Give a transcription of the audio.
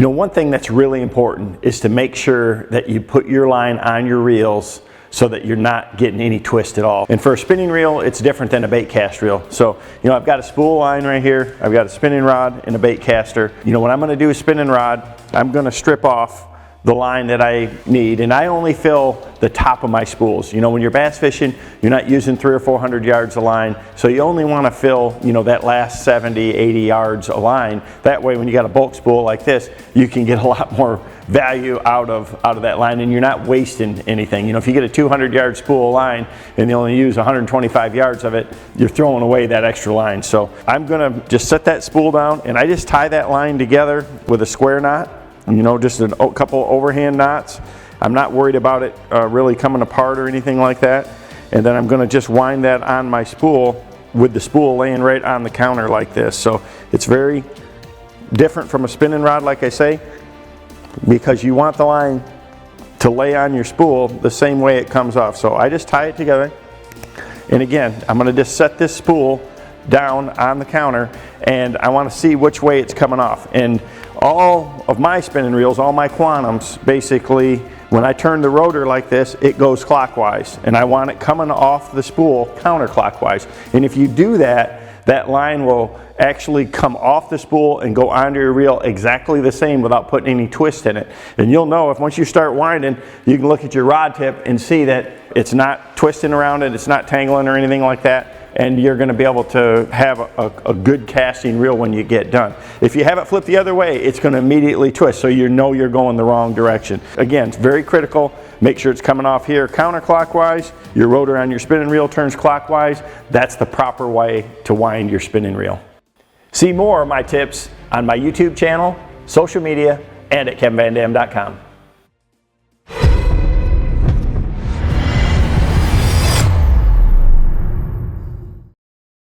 You know, one thing that's really important is to make sure that you put your line on your reels so that you're not getting any twist at all. And for a spinning reel, it's different than a bait cast reel. So, you know, I've got a spool line right here, I've got a spinning rod and a bait caster. You know, when I'm gonna do a spinning rod, I'm gonna strip off the line that I need, and I only fill the top of my spools. You know, when you're bass fishing, you're not using 300 or 400 yards of line, so you only want to fill, you know, that last 70, 80 yards of line. That way, when you got a bulk spool like this, you can get a lot more value out of that line, and you're not wasting anything. You know, if you get a 200 yard spool of line and you only use 125 yards of it, you're throwing away that extra line. So I'm gonna just set that spool down, and I just tie that line together with a square knot. You know, just a couple overhand knots. I'm not worried about it really coming apart or anything like that. And then I'm going to just wind that on my spool with the spool laying right on the counter like this. So it's very different from a spinning rod, like I say, because you want the line to lay on your spool the same way it comes off. So I just tie it together. And again, I'm going to just set this spool down on the counter, and I want to see which way it's coming off. And all of my spinning reels, all my quantums, basically when I turn the rotor like this, it goes clockwise, and I want it coming off the spool counterclockwise. And if you do that, that line will actually come off the spool and go onto your reel exactly the same without putting any twist in it. And you'll know if once you start winding, you can look at your rod tip and see that it's not twisting around it, it's not tangling or anything like that, and you're going to be able to have a good casting reel when you get done. If you have it flipped the other way, it's going to immediately twist, so you know you're going the wrong direction. Again, it's very critical. Make sure it's coming off here counterclockwise. Your rotor on your spinning reel turns clockwise. That's the proper way to wind your spinning reel. See more of my tips on my YouTube channel, social media, and at KevinVanDam.com.